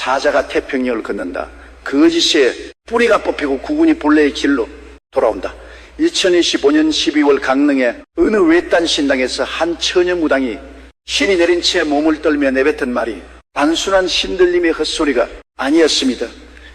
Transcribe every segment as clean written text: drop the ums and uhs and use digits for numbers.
사자가 태평양을 걷는다. 거짓의 뿌리가 뽑히고 국군이 본래의 길로 돌아온다. 2025년 12월 강릉의 어느 외딴 신당에서 한 처녀 무당이 신이 내린 채 몸을 떨며 내뱉은 말이 단순한 신들림의 헛소리가 아니었습니다.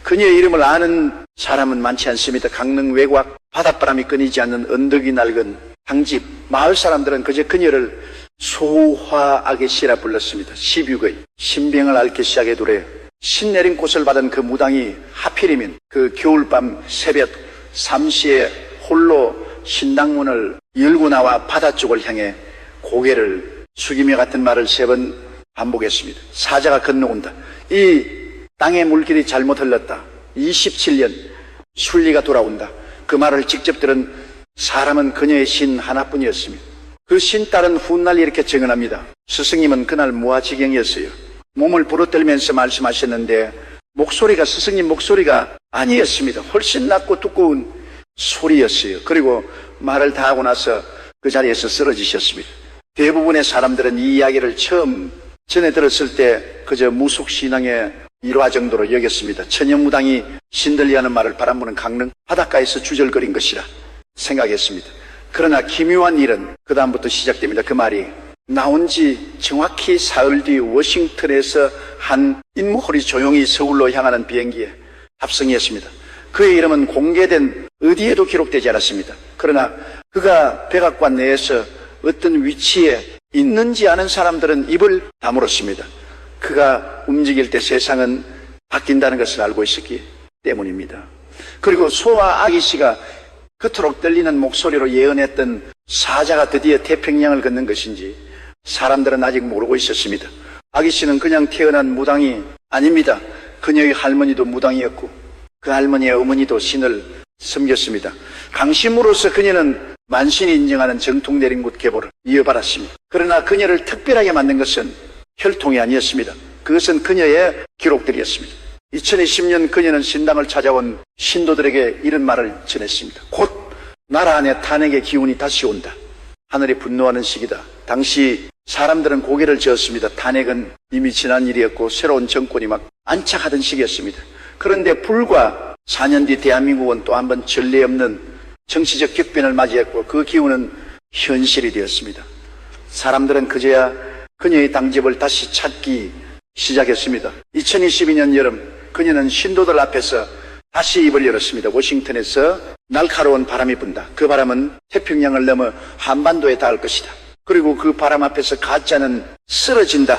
그녀의 이름을 아는 사람은 많지 않습니다. 강릉 외곽 바닷바람이 끊이지 않는 언덕이 낡은 당집 마을 사람들은 그저 그녀를 소화 아가씨라 불렀습니다. 12의 신병을 앓기 시작해 두래 신 내린 꽃을 받은 그 무당이 하필이면 그 겨울밤 새벽 3시에 홀로 신당문을 열고 나와 바다 쪽을 향해 고개를 숙이며 같은 말을 3번 반복했습니다. 사자가 건너온다. 이 땅의 물길이 잘못 흘렀다. 27년 순리가 돌아온다. 그 말을 직접 들은 사람은 그녀의 신 하나뿐이었습니다. 그 신딸은 훗날 이렇게 증언합니다. 스승님은 그날 무아지경이었어요. 몸을 부르떨면서 말씀하셨는데 목소리가 스승님 목소리가 아니었습니다. 훨씬 낮고 두꺼운 소리였어요. 그리고 말을 다 하고 나서 그 자리에서 쓰러지셨습니다. 대부분의 사람들은 이 이야기를 처음 전해 들었을 때 그저 무속신앙의 일화 정도로 여겼습니다. 처녀무당이 신들이 하는 말을 바라보는 강릉 바닷가에서 주절거린 것이라 생각했습니다. 그러나 기묘한 일은 그 다음부터 시작됩니다. 그 말이 나온 지 정확히 사흘 뒤 워싱턴에서 한 인물이 조용히 서울로 향하는 비행기에 탑승했습니다. 그의 이름은 공개된 어디에도 기록되지 않았습니다. 그러나 그가 백악관 내에서 어떤 위치에 있는지 아는 사람들은 입을 다물었습니다. 그가 움직일 때 세상은 바뀐다는 것을 알고 있었기 때문입니다. 그리고 소와 아기 씨가 그토록 떨리는 목소리로 예언했던 사자가 드디어 태평양을 걷는 것인지 사람들은 아직 모르고 있었습니다. 아기 씨는 그냥 태어난 무당이 아닙니다. 그녀의 할머니도 무당이었고 그 할머니의 어머니도 신을 섬겼습니다. 강심으로서 그녀는 만신이 인정하는 정통 내린곳 계보를 이어받았습니다. 그러나 그녀를 특별하게 만든 것은 혈통이 아니었습니다. 그것은 그녀의 기록들이었습니다. 2020년 그녀는 신당을 찾아온 신도들에게 이런 말을 전했습니다. 곧 나라 안에 탄핵의 기운이 다시 온다. 하늘이 분노하는 시기다. 당시 사람들은 고개를 저었습니다. 탄핵은 이미 지난 일이었고 새로운 정권이 막 안착하던 시기였습니다. 그런데 불과 4년 뒤 대한민국은 또 한 번 전례 없는 정치적 격변을 맞이했고 그 기운은 현실이 되었습니다. 사람들은 그제야 그녀의 당집을 다시 찾기 시작했습니다. 2022년 여름 그녀는 신도들 앞에서 다시 입을 열었습니다. 워싱턴에서 날카로운 바람이 분다. 그 바람은 태평양을 넘어 한반도에 닿을 것이다. 그리고 그 바람 앞에서 가짜는 쓰러진다.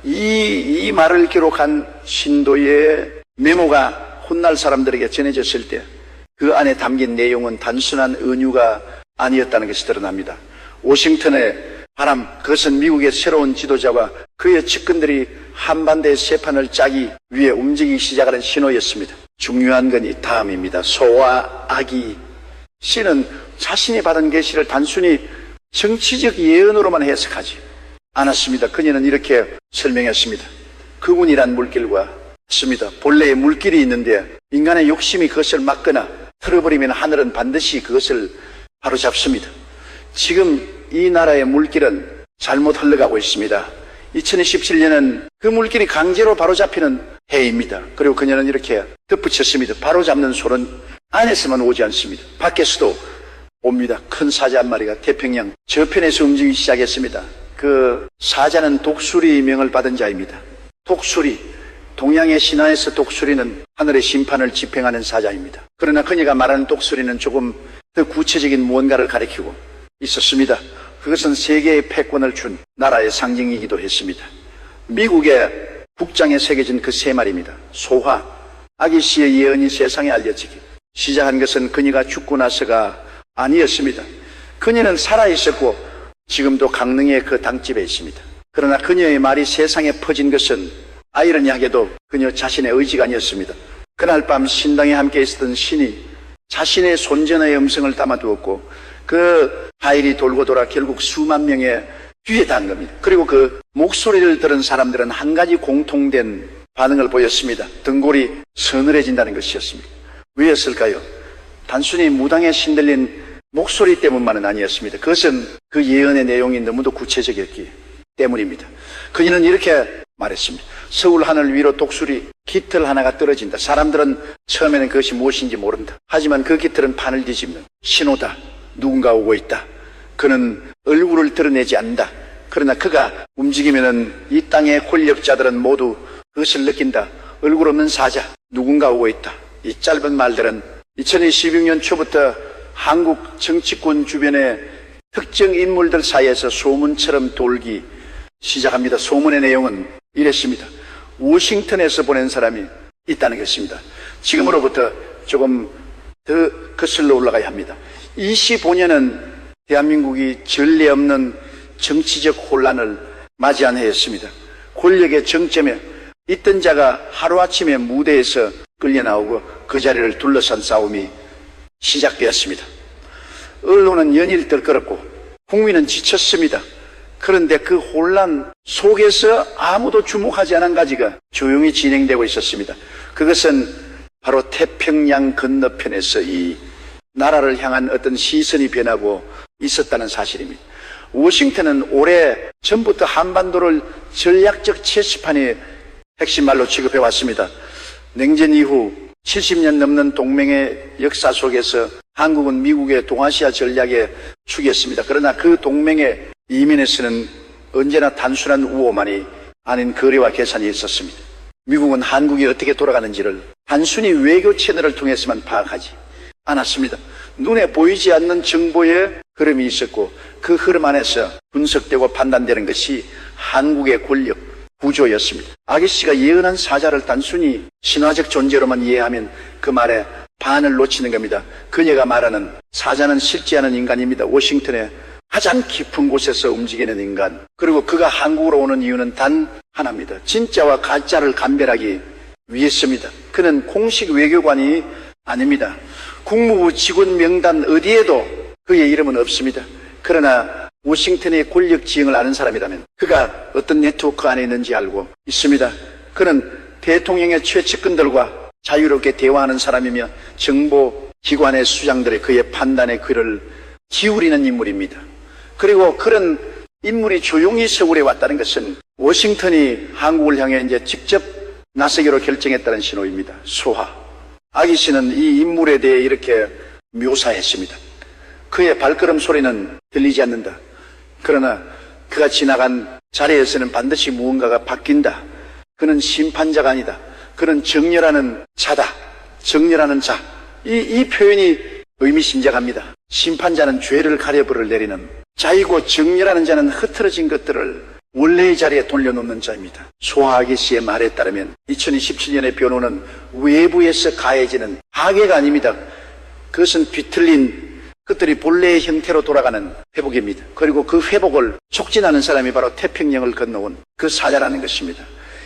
이 말을 기록한 신도의 메모가 훗날 사람들에게 전해졌을 때 그 안에 담긴 내용은 단순한 은유가 아니었다는 것이 드러납니다. 워싱턴의 바람, 그것은 미국의 새로운 지도자와 그의 측근들이 한반도의 세판을 짜기 위해 움직이기 시작하는 신호였습니다. 중요한 건 이 다음입니다. 소와 아기 씨는 자신이 받은 계시를 단순히 정치적 예언으로만 해석하지 않았습니다. 그녀는 이렇게 설명했습니다. 그분이란 물길과 같습니다. 본래의 물길이 있는데 인간의 욕심이 그것을 막거나 틀어버리면 하늘은 반드시 그것을 바로잡습니다. 지금 이 나라의 물길은 잘못 흘러가고 있습니다. 2017년은 그 물길이 강제로 바로잡히는 해입니다. 그리고 그녀는 이렇게 덧붙였습니다. 바로잡는 소는 안에서만 오지 않습니다. 밖에서도 옵니다. 큰 사자 한 마리가 태평양 저편에서 움직이기 시작했습니다. 그 사자는 독수리 명을 받은 자입니다. 독수리, 동양의 신화에서 독수리는 하늘의 심판을 집행하는 사자입니다. 그러나 그녀가 말하는 독수리는 조금 더 구체적인 무언가를 가리키고 있었습니다. 그것은 세계의 패권을 준 나라의 상징이기도 했습니다. 미국의 국장에 새겨진 그 세 말입니다. 소화, 아기 씨의 예언이 세상에 알려지기 시작한 것은 그녀가 죽고 나서가 아니었습니다. 그녀는 살아있었고 지금도 강릉의 그 당집에 있습니다. 그러나 그녀의 말이 세상에 퍼진 것은 아이러니하게도 그녀 자신의 의지가 아니었습니다. 그날 밤 신당에 함께 있었던 신이 자신의 손전의 음성을 담아두었고 그 하일이 돌고 돌아 결국 수만 명의 귀에 닿은 겁니다. 그리고 그 목소리를 들은 사람들은 한 가지 공통된 반응을 보였습니다. 등골이 서늘해진다는 것이었습니다. 왜였을까요? 단순히 무당에 신들린 목소리 때문만은 아니었습니다. 그것은 그 예언의 내용이 너무도 구체적이었기 때문입니다. 그녀는 이렇게 말했습니다. 서울 하늘 위로 독수리 깃털 하나가 떨어진다. 사람들은 처음에는 그것이 무엇인지 모른다. 하지만 그 깃털은 판을 뒤집는 신호다. 누군가 오고 있다. 그는 얼굴을 드러내지 않는다. 그러나 그가 움직이면은 이 땅의 권력자들은 모두 그것을 느낀다. 얼굴 없는 사자, 누군가 오고 있다. 이 짧은 말들은 2016년 초부터 한국 정치권 주변의 특정 인물들 사이에서 소문처럼 돌기 시작합니다. 소문의 내용은 이랬습니다. 워싱턴에서 보낸 사람이 있다는 것입니다. 지금으로부터 조금 더 거슬러 올라가야 합니다. 25년은 대한민국이 전례 없는 정치적 혼란을 맞이한 해였습니다. 권력의 정점에 있던 자가 하루아침에 무대에서 끌려나오고 그 자리를 둘러싼 싸움이 시작되었습니다. 언론은 연일 들끓었고 국민은 지쳤습니다. 그런데 그 혼란 속에서 아무도 주목하지 않은 가지가 조용히 진행되고 있었습니다. 그것은 바로 태평양 건너편에서 이 나라를 향한 어떤 시선이 변하고 있었다는 사실입니다. 워싱턴은 오래 전부터 한반도를 전략적 체스판의 핵심 말로 취급해 왔습니다. 냉전 이후 70년 넘는 동맹의 역사 속에서 한국은 미국의 동아시아 전략의 축이었습니다. 그러나 그 동맹의 이면에서는 언제나 단순한 우호만이 아닌 거래와 계산이 있었습니다. 미국은 한국이 어떻게 돌아가는지를 단순히 외교 채널을 통해서만 파악하지 않았습니다. 눈에 보이지 않는 정보의 흐름이 있었고 그 흐름 안에서 분석되고 판단되는 것이 한국의 권력 구조였습니다. 아기씨가 예언한 사자를 단순히 신화적 존재로만 이해하면 그 말에 반을 놓치는 겁니다. 그녀가 말하는 사자는 실제 않은 인간입니다. 워싱턴의 가장 깊은 곳에서 움직이는 인간. 그리고 그가 한국으로 오는 이유는 단 하나입니다. 진짜와 가짜를 감별하기 위해서입니다. 그는 공식 외교관이 아닙니다. 국무부 직원 명단 어디에도 그의 이름은 없습니다. 그러나 워싱턴의 권력 지형을 아는 사람이라면 그가 어떤 네트워크 안에 있는지 알고 있습니다. 그는 대통령의 최측근들과 자유롭게 대화하는 사람이며 정보기관의 수장들의 그의 판단에 귀를 기울이는 인물입니다. 그리고 그런 인물이 조용히 서울에 왔다는 것은 워싱턴이 한국을 향해 이제 직접 나서기로 결정했다는 신호입니다. 소화. 아기씨는 이 인물에 대해 이렇게 묘사했습니다. 그의 발걸음 소리는 들리지 않는다. 그러나 그가 지나간 자리에서는 반드시 무언가가 바뀐다. 그는 심판자가 아니다. 그는 정렬하는 자다. 정렬하는 자. 이 표현이 의미심장합니다. 심판자는 죄를 가려버를 내리는 자이고 정렬하는 자는 흐트러진 것들을 원래의 자리에 돌려놓는 자입니다. 소아기 씨의 말에 따르면 2027년의 변호는 외부에서 가해지는 파괴가 아닙니다. 그것은 뒤틀린 그들이 본래의 형태로 돌아가는 회복입니다. 그리고 그 회복을 촉진하는 사람이 바로 태평양을 건너온 그 사자라는 것입니다.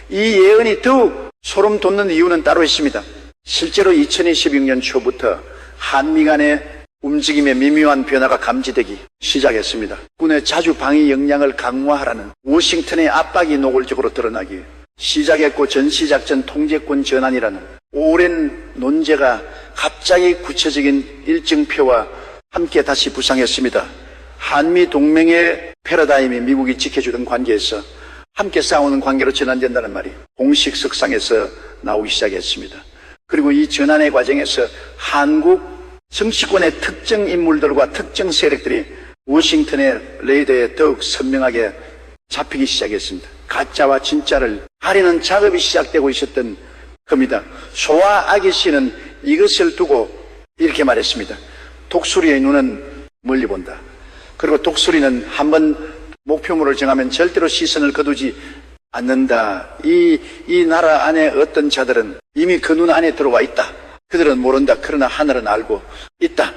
이 예언이 더욱 소름 돋는 이유는 따로 있습니다. 실제로 2026년 초부터 한미 간의 움직임의 미묘한 변화가 감지되기 시작했습니다. 군의 자주 방위 역량을 강화하라는 워싱턴의 압박이 노골적으로 드러나기 시작했고 전시작전 통제권 전환이라는 오랜 논제가 갑자기 구체적인 일정표와 함께 다시 부상했습니다. 한미 동맹의 패러다임이 미국이 지켜주던 관계에서 함께 싸우는 관계로 전환된다는 말이 공식 석상에서 나오기 시작했습니다. 그리고 이 전환의 과정에서 한국 정치권의 특정 인물들과 특정 세력들이 워싱턴의 레이더에 더욱 선명하게 잡히기 시작했습니다. 가짜와 진짜를 가리는 작업이 시작되고 있었던 겁니다. 소아 아기 씨는 이것을 두고 이렇게 말했습니다. 독수리의 눈은 멀리 본다. 그리고 독수리는 한번 목표물을 정하면 절대로 시선을 거두지 않는다. 이 나라 안에 어떤 자들은 이미 그 눈 안에 들어와 있다. 그들은 모른다. 그러나 하늘은 알고 있다.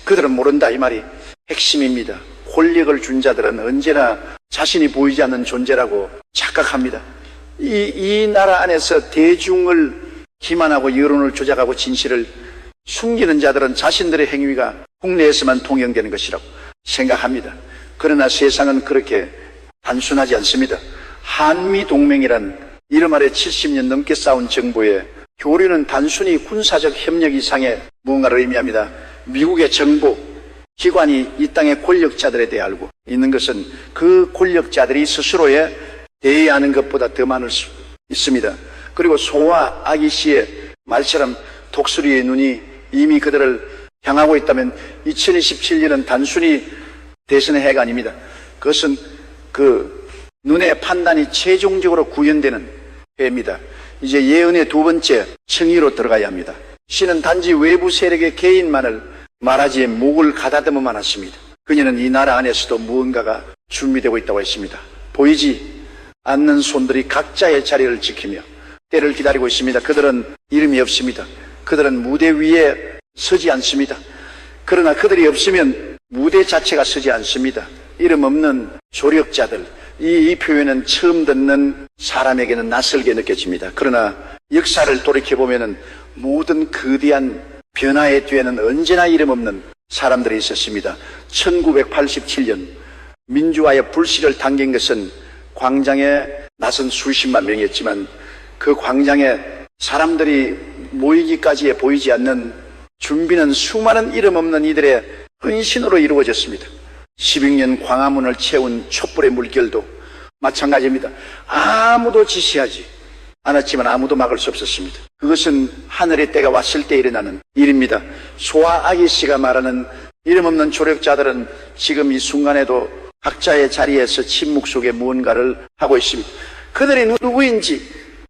그들은 모른다. 이 말이 핵심입니다. 권력을 준 자들은 언제나 자신이 보이지 않는 존재라고 착각합니다. 이 나라 안에서 대중을 기만하고 여론을 조작하고 진실을 숨기는 자들은 자신들의 행위가 국내에서만 통용되는 것이라고 생각합니다. 그러나 세상은 그렇게 단순하지 않습니다. 한미 동맹이란 이름 아래 70년 넘게 싸운 정부의 교류는 단순히 군사적 협력 이상의 무언가를 의미합니다. 미국의 정부 기관이 이 땅의 권력자들에 대해 알고 있는 것은 그 권력자들이 스스로에 대해야 하는 것보다 더 많을 수 있습니다. 그리고 소와 아기 씨의 말처럼 독수리의 눈이 이미 그들을 향하고 있다면 2027년은 단순히 대선의 해가 아닙니다. 그것은 그 눈의 판단이 최종적으로 구현되는 해입니다. 이제 예언의 두 번째 청의로 들어가야 합니다. 신은 단지 외부 세력의 개인만을 말하지 목을 가다듬어만 했습니다. 그녀는 이 나라 안에서도 무언가가 준비되고 있다고 했습니다. 보이지 않는 손들이 각자의 자리를 지키며 때를 기다리고 있습니다. 그들은 이름이 없습니다. 그들은 무대 위에 서지 않습니다. 그러나 그들이 없으면 무대 자체가 서지 않습니다. 이름 없는 조력자들, 이 표현은 처음 듣는 사람에게는 낯설게 느껴집니다. 그러나 역사를 돌이켜보면 모든 거대한 변화의 뒤에는 언제나 이름 없는 사람들이 있었습니다. 1987년 민주화의 불씨를 당긴 것은 광장에 나선 수십만 명이었지만 그 광장에 사람들이 모이기까지에 보이지 않는 준비는 수많은 이름 없는 이들의 헌신으로 이루어졌습니다. 12년 광화문을 채운 촛불의 물결도 마찬가지입니다. 아무도 지시하지 않았지만 아무도 막을 수 없었습니다. 그것은 하늘의 때가 왔을 때 일어나는 일입니다. 소아 아기 씨가 말하는 이름 없는 조력자들은 지금 이 순간에도 각자의 자리에서 침묵 속에 무언가를 하고 있습니다. 그들이 누구인지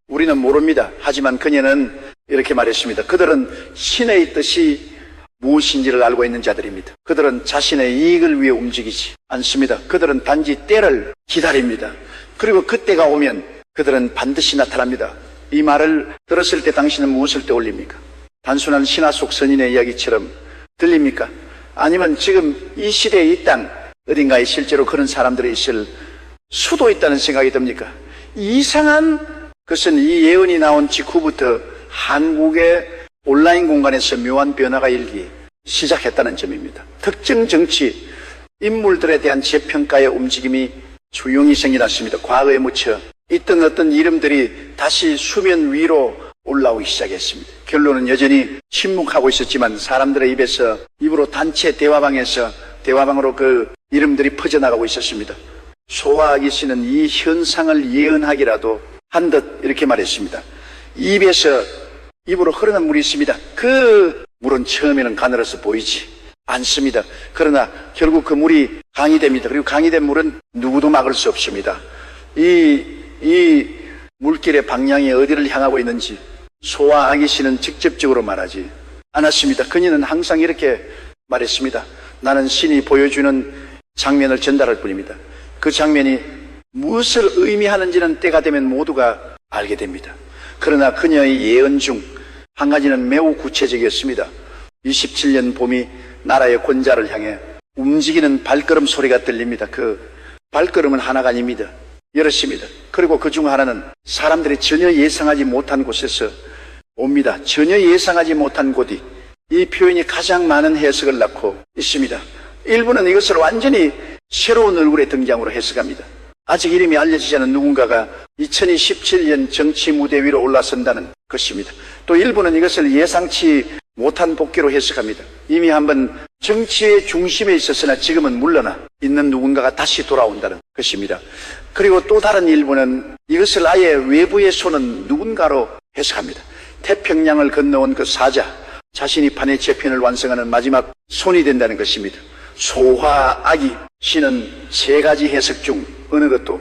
우리는 모릅니다. 하지만 그녀는 이렇게 말했습니다. 그들은 신의 뜻이 무엇인지를 알고 있는 자들입니다. 그들은 자신의 이익을 위해 움직이지 않습니다. 그들은 단지 때를 기다립니다. 그리고 그때가 오면 그들은 반드시 나타납니다. 이 말을 들었을 때 당신은 무엇을 떠올립니까? 단순한 신화 속 선인의 이야기처럼 들립니까? 아니면 지금 이 시대에 이 땅 어딘가에 실제로 그런 사람들이 있을 수도 있다는 생각이 듭니까? 이상한 것은 이 예언이 나온 직후부터 한국의 온라인 공간에서 묘한 변화가 일기 시작했다는 점입니다. 특정 정치 인물들에 대한 재평가의 움직임이 조용히 생겨났습니다. 과거에 묻혀 있던 어떤 이름들이 다시 수면 위로 올라오기 시작했습니다. 결론은 여전히 침묵하고 있었지만 사람들의 입으로 단체 대화방으로 그 이름들이 퍼져나가고 있었습니다. 소아 아기 씨는 이 현상을 예언하기라도 한 듯 이렇게 말했습니다. 입으로 흐르는 물이 있습니다. 그 물은 처음에는 가늘어서 보이지 않습니다. 그러나 결국 그 물이 강이 됩니다. 그리고 강이 된 물은 누구도 막을 수 없습니다. 이 물길의 방향이 어디를 향하고 있는지 소아 아기 씨는 직접적으로 말하지 않았습니다. 그녀는 항상 이렇게 말했습니다. 나는 신이 보여주는 장면을 전달할 뿐입니다. 그 장면이 무엇을 의미하는지는 때가 되면 모두가 알게 됩니다. 그러나 그녀의 예언 중 한 가지는 매우 구체적이었습니다. 27년 봄이 나라의 권자를 향해 움직이는 발걸음 소리가 들립니다. 그 발걸음은 하나가 아닙니다. 여럿입니다. 그리고 그 중 하나는 사람들이 전혀 예상하지 못한 곳에서 옵니다. 전혀 예상하지 못한 곳이 이 표현이 가장 많은 해석을 낳고 있습니다. 일부는 이것을 완전히 새로운 얼굴의 등장으로 해석합니다. 아직 이름이 알려지지 않은 누군가가 2027년 정치 무대 위로 올라선다는 것입니다. 또 일부는 이것을 예상치 못한 복귀로 해석합니다. 이미 한번 정치의 중심에 있었으나 지금은 물러나 있는 누군가가 다시 돌아온다는 것입니다. 그리고 또 다른 일부는 이것을 아예 외부의 손은 누군가로 해석합니다. 태평양을 건너온 그 사자, 자신이 판의 재편을 완성하는 마지막 손이 된다는 것입니다. 소화 아기 씨는 세 가지 해석 중 어느 것도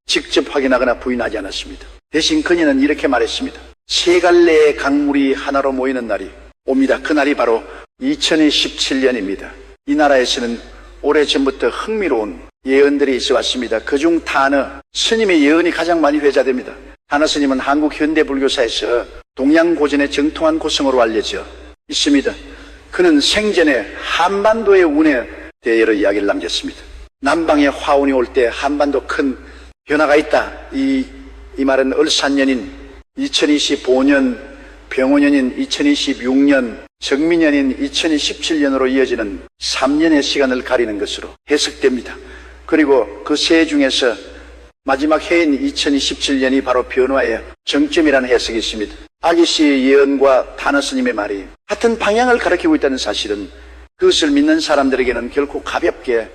직접 확인하거나 부인하지 않았습니다. 대신 그녀는 이렇게 말했습니다. 세 갈래의 강물이 하나로 모이는 날이 옵니다. 그날이 바로 2017년입니다. 이 나라에서는 오래전부터 흥미로운 예언들이 있어 왔습니다. 그중 타너 스님의 예언이 가장 많이 회자됩니다. 타너 스님은 한국 현대불교사에서 동양고전의 정통한 고성으로 알려져 있습니다. 그는 생전에 한반도의 운에 대해 여러 이야기를 남겼습니다. 남방의 화운이 올 때 한반도 큰 변화가 있다. 이 말은 을산년인 2025년, 병호년인 2026년, 정민년인 2017년으로 이어지는 3년의 시간을 가리는 것으로 해석됩니다. 그리고 그 세 중에서 마지막 해인 2027년이 바로 변화의 정점이라는 해석이 있습니다. 아기 씨의 예언과 타너 스님의 말이 같은 방향을 가리키고 있다는 사실은 그것을 믿는 사람들에게는 결코 가볍게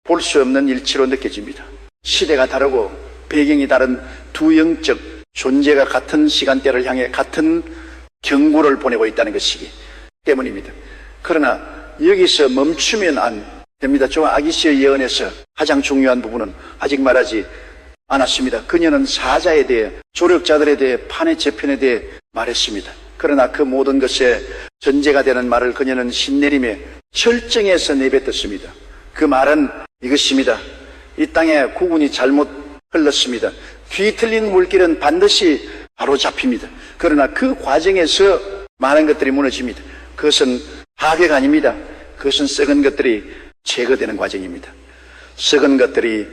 볼 수 없는 일치로 느껴집니다. 시대가 다르고 배경이 다른 두 영적 존재가 같은 시간대를 향해 같은 경고를 보내고 있다는 것이기 때문입니다. 그러나 여기서 멈추면 안 됩니다. 저 아기시의 예언에서 가장 중요한 부분은 아직 말하지 않았습니다. 그녀는 사자에 대해, 조력자들에 대해, 판의 재편에 대해 말했습니다. 그러나 그 모든 것에 전제가 되는 말을 그녀는 신내림에 철정해서 내뱉었습니다. 그 말은 이것입니다. 이 땅에 국운이 잘못 흘렀습니다. 뒤틀린 물길은 반드시 바로 잡힙니다. 그러나 그 과정에서 많은 것들이 무너집니다. 그것은 파괴가 아닙니다. 그것은 썩은 것들이 제거되는 과정입니다. 썩은 것들이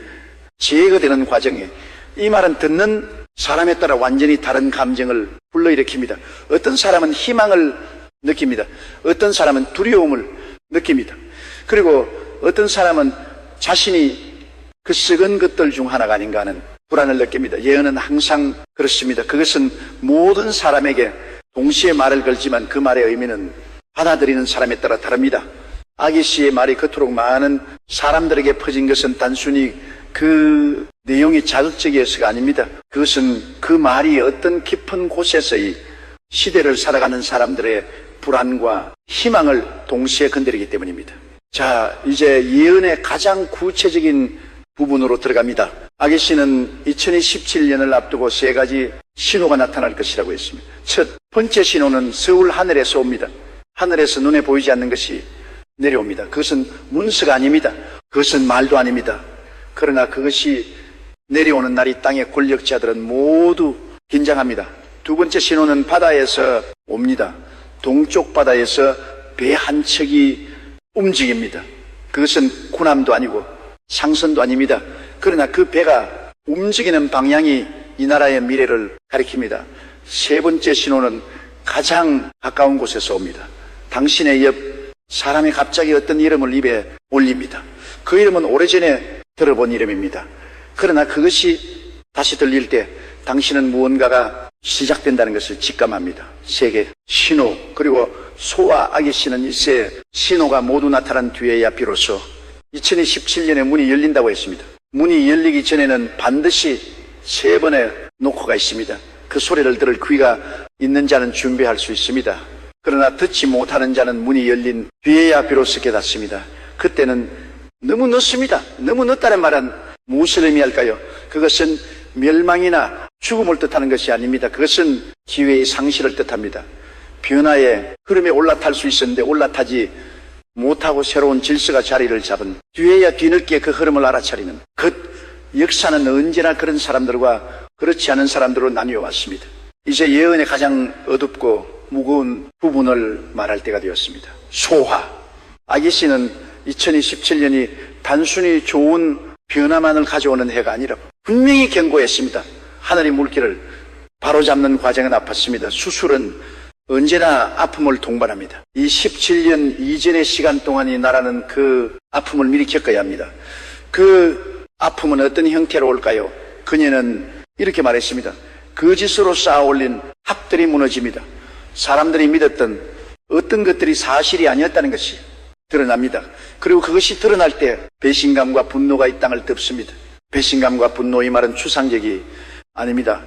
제거되는 과정에, 이 말은 듣는 사람에 따라 완전히 다른 감정을 불러일으킵니다. 어떤 사람은 희망을 느낍니다. 어떤 사람은 두려움을 느낍니다. 그리고 어떤 사람은 자신이 그 썩은 것들 중 하나가 아닌가 하는 불안을 느낍니다. 예언은 항상 그렇습니다. 그것은 모든 사람에게 동시에 말을 걸지만 그 말의 의미는 받아들이는 사람에 따라 다릅니다. 아기씨의 말이 그토록 많은 사람들에게 퍼진 것은 단순히 그 내용이 자극적이어서가 아닙니다. 그것은 그 말이 어떤 깊은 곳에서의 시대를 살아가는 사람들의 불안과 희망을 동시에 건드리기 때문입니다. 자, 이제 예언의 가장 구체적인 부분으로 들어갑니다. 아기씨는 2017년을 앞두고 세 가지 신호가 나타날 것이라고 했습니다. 첫 번째 신호는 서울 하늘에서 옵니다. 하늘에서 눈에 보이지 않는 것이 내려옵니다. 그것은 문서가 아닙니다. 그것은 말도 아닙니다. 그러나 그것이 내려오는 날 이 땅의 권력자들은 모두 긴장합니다. 두 번째 신호는 바다에서 옵니다. 동쪽 바다에서 배 한 척이 움직입니다. 그것은 군함도 아니고 상선도 아닙니다. 그러나 그 배가 움직이는 방향이 이 나라의 미래를 가리킵니다. 세 번째 신호는 가장 가까운 곳에서 옵니다. 당신의 옆 사람이 갑자기 어떤 이름을 입에 올립니다. 그 이름은 오래전에 들어본 이름입니다. 그러나 그것이 다시 들릴 때 당신은 무언가가 시작된다는 것을 직감합니다. 세계 신호, 그리고 소와 아기씨는 일세 신호가 모두 나타난 뒤에야 비로소 2017년에 문이 열린다고 했습니다. 문이 열리기 전에는 반드시 세 번의 노크가 있습니다. 그 소리를 들을 귀가 있는 자는 준비할 수 있습니다. 그러나 듣지 못하는 자는 문이 열린 뒤에야 비로소 깨닫습니다. 그때는 너무 늦습니다. 너무 늦다는 말은 무엇을 의미할까요? 그것은 멸망이나 죽음을 뜻하는 것이 아닙니다. 그것은 기회의 상실을 뜻합니다. 변화의 흐름에 올라탈 수 있었는데 올라타지 못하고 새로운 질서가 자리를 잡은 뒤에야 뒤늦게 그 흐름을 알아차리는 그 역사는 언제나 그런 사람들과 그렇지 않은 사람들로 나뉘어 왔습니다. 이제 예언의 가장 어둡고 무거운 부분을 말할 때가 되었습니다. 소화. 아기씨는 2027년이 단순히 좋은 변화만을 가져오는 해가 아니라 분명히 경고했습니다. 하늘의 물길을 바로잡는 과정은 아팠습니다. 수술은 언제나 아픔을 동반합니다. 이 17년 이전의 시간 동안 이 나라는 그 아픔을 미리 겪어야 합니다. 그 아픔은 어떤 형태로 올까요? 그녀는 이렇게 말했습니다. 거짓으로 쌓아올린 합들이 무너집니다. 사람들이 믿었던 어떤 것들이 사실이 아니었다는 것이 드러납니다. 그리고 그것이 드러날 때 배신감과 분노가 이 땅을 덮습니다. 배신감과 분노, 이 말은 추상적이 아닙니다.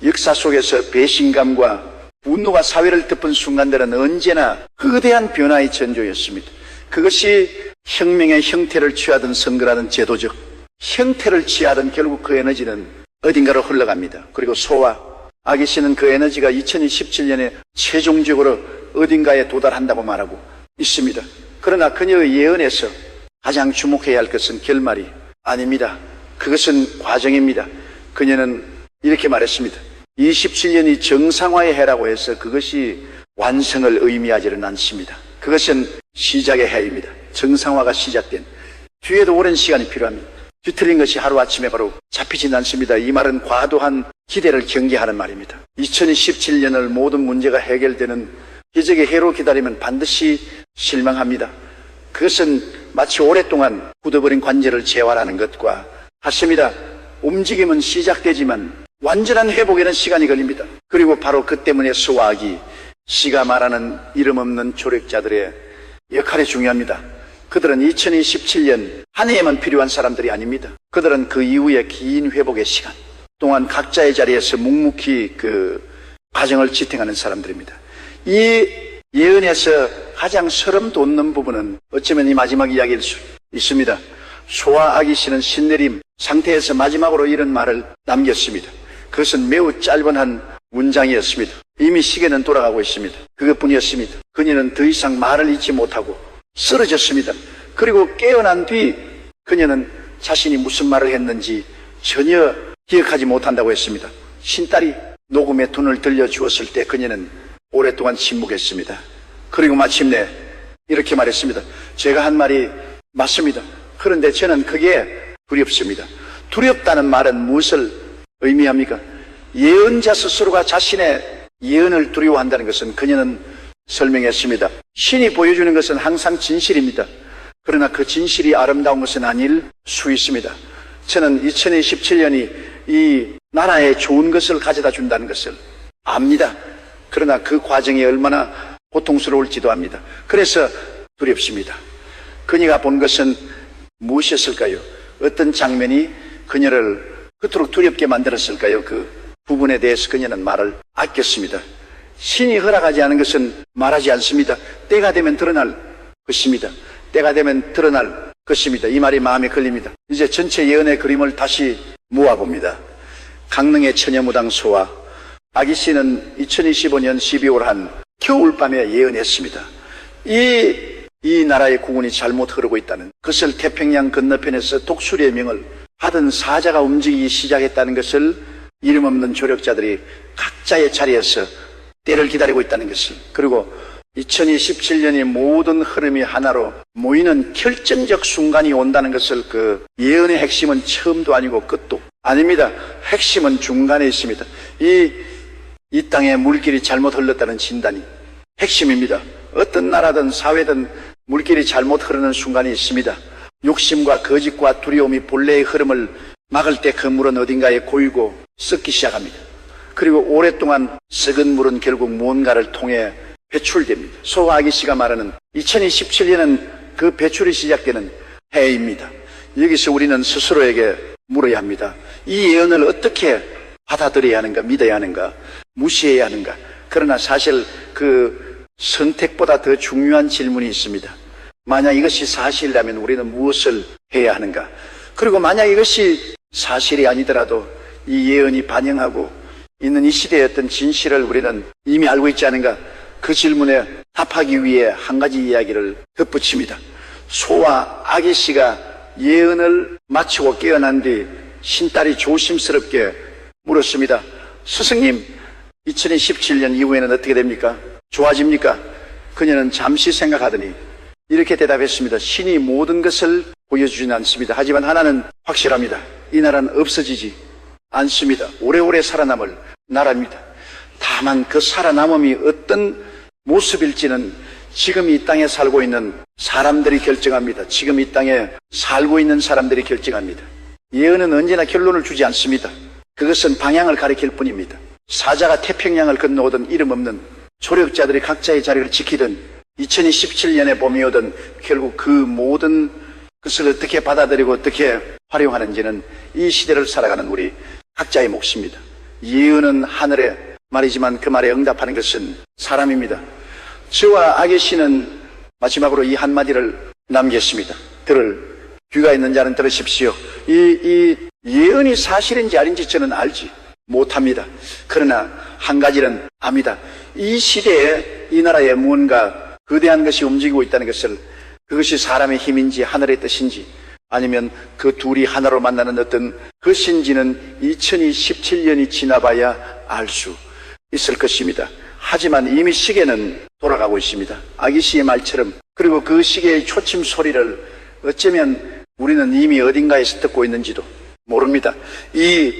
역사 속에서 배신감과 분노가 사회를 덮은 순간들은 언제나 거대한 변화의 전조였습니다. 그것이 혁명의 형태를 취하던 선거라는 제도적 형태를 취하던 결국 그 에너지는 어딘가로 흘러갑니다. 그리고 소와 아기씨는 그 에너지가 2017년에 최종적으로 어딘가에 도달한다고 말하고 있습니다. 그러나 그녀의 예언에서 가장 주목해야 할 것은 결말이 아닙니다. 그것은 과정입니다. 그녀는 이렇게 말했습니다. 27년이 정상화의 해라고 해서 그것이 완성을 의미하지는 않습니다. 그것은 시작의 해입니다. 정상화가 시작된 뒤에도 오랜 시간이 필요합니다. 뒤틀린 것이 하루아침에 바로 잡히진 않습니다. 이 말은 과도한 기대를 경계하는 말입니다. 2017년을 모든 문제가 해결되는 기적의 해로 기다리면 반드시 실망합니다. 그것은 마치 오랫동안 굳어버린 관절을 재활하는 것과 같습니다. 움직임은 시작되지만 완전한 회복에는 시간이 걸립니다. 그리고 바로 그 때문에 소화하기, 씨가 말하는 이름 없는 조력자들의 역할이 중요합니다. 그들은 2027년 한 해에만 필요한 사람들이 아닙니다. 그들은 그 이후에 긴 회복의 시간, 동안 각자의 자리에서 묵묵히 그 과정을 지탱하는 사람들입니다. 이 예언에서 가장 소름 돋는 부분은 어쩌면 이 마지막 이야기일 수 있습니다. 소와 아기씨는 신내림 상태에서 마지막으로 이런 말을 남겼습니다. 그것은 매우 짧은 한 문장이었습니다. 이미 시계는 돌아가고 있습니다. 그것뿐이었습니다. 그녀는 더 이상 말을 잇지 못하고 쓰러졌습니다. 그리고 깨어난 뒤 그녀는 자신이 무슨 말을 했는지 전혀 기억하지 못한다고 했습니다. 신딸이 녹음의 톤을 들려주었을 때 그녀는 오랫동안 침묵했습니다. 그리고 마침내 이렇게 말했습니다. 제가 한 말이 맞습니다. 그런데 저는 그게 두렵습니다. 두렵다는 말은 무엇을 의미합니까? 예언자 스스로가 자신의 예언을 두려워한다는 것은 그녀는 설명했습니다. 신이 보여주는 것은 항상 진실입니다. 그러나 그 진실이 아름다운 것은 아닐 수 있습니다. 저는 2027년이 이 나라에 좋은 것을 가져다 준다는 것을 압니다. 그러나 그 과정이 얼마나 고통스러울지도 압니다. 그래서 두렵습니다. 그녀가 본 것은 무엇이었을까요? 어떤 장면이 그녀를 그토록 두렵게 만들었을까요? 그 부분에 대해서 그녀는 말을 아꼈습니다. 신이 허락하지 않은 것은 말하지 않습니다. 때가 되면 드러날 것입니다. 때가 되면 드러날 것입니다. 이 말이 마음에 걸립니다. 이제 전체 예언의 그림을 다시 모아봅니다. 강릉의 처녀무당소와 아기씨는 2025년 12월 한 겨울밤에 예언했습니다. 이 나라의 국운이 잘못 흐르고 있다는 그것을 태평양 건너편에서 독수리의 명을 받은 사자가 움직이기 시작했다는 것을 이름 없는 조력자들이 각자의 자리에서 때를 기다리고 있다는 것을, 그리고 2027년의 모든 흐름이 하나로 모이는 결정적 순간이 온다는 것을, 그 예언의 핵심은 처음도 아니고 끝도 아닙니다. 핵심은 중간에 있습니다. 이 땅에 물길이 잘못 흘렀다는 진단이 핵심입니다. 어떤 나라든 사회든 물길이 잘못 흐르는 순간이 있습니다. 욕심과 거짓과 두려움이 본래의 흐름을 막을 때 그 물은 어딘가에 고이고 썩기 시작합니다. 그리고 오랫동안 썩은 물은 결국 무언가를 통해 배출됩니다. 소와 아기씨가 말하는 2027년은 그 배출이 시작되는 해입니다. 여기서 우리는 스스로에게 물어야 합니다. 이 예언을 어떻게 받아들여야 하는가, 믿어야 하는가, 무시해야 하는가. 그러나 사실 그 선택보다 더 중요한 질문이 있습니다. 만약 이것이 사실이라면 우리는 무엇을 해야 하는가? 그리고 만약 이것이 사실이 아니더라도 이 예언이 반영하고 있는 이 시대의 어떤 진실을 우리는 이미 알고 있지 않은가? 그 질문에 답하기 위해 한 가지 이야기를 덧붙입니다. 소와 아기씨가 예언을 마치고 깨어난 뒤 신딸이 조심스럽게 물었습니다. 스승님, 2017년 이후에는 어떻게 됩니까? 좋아집니까? 그녀는 잠시 생각하더니 이렇게 대답했습니다. 신이 모든 것을 보여주지는 않습니다. 하지만 하나는 확실합니다. 이 나라는 없어지지 않습니다. 오래오래 살아남을 나라입니다. 다만 그 살아남음이 어떤 모습일지는 지금 이 땅에 살고 있는 사람들이 결정합니다. 지금 이 땅에 살고 있는 사람들이 결정합니다. 예언은 언제나 결론을 주지 않습니다. 그것은 방향을 가리킬 뿐입니다. 사자가 태평양을 건너오던 이름 없는 조력자들이 각자의 자리를 지키던 2027년에 봄이 오던 결국 그 모든 것을 어떻게 받아들이고 어떻게 활용하는지는 이 시대를 살아가는 우리 각자의 몫입니다. 예언은 하늘의 말이지만 그 말에 응답하는 것은 사람입니다. 저와 아기씨는 마지막으로 이 한마디를 남겼습니다. 들을 귀가 있는 자는 들으십시오. 이 예언이 사실인지 아닌지 저는 알지 못합니다. 그러나 한 가지는 압니다. 이 시대에 이 나라에 무언가 거대한 것이 움직이고 있다는 것을, 그것이 사람의 힘인지 하늘의 뜻인지 아니면 그 둘이 하나로 만나는 어떤 것인지는 2027년이 지나봐야 알 수 있을 것입니다. 하지만 이미 시계는 돌아가고 있습니다. 아기씨의 말처럼. 그리고 그 시계의 초침 소리를 어쩌면 우리는 이미 어딘가에서 듣고 있는지도 모릅니다. 이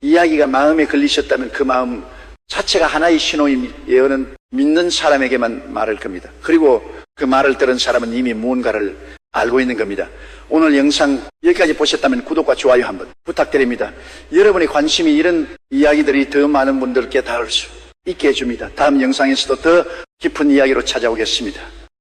이야기가 마음에 걸리셨다면 그 마음 자체가 하나의 신호임. 예언은 믿는 사람에게만 말할 겁니다. 그리고 그 말을 들은 사람은 이미 무언가를 알고 있는 겁니다. 오늘 영상 여기까지 보셨다면 구독과 좋아요 한번 부탁드립니다. 여러분의 관심이 이런 이야기들이 더 많은 분들께 닿을 수 있게 해줍니다. 다음 영상에서도 더 깊은 이야기로 찾아오겠습니다.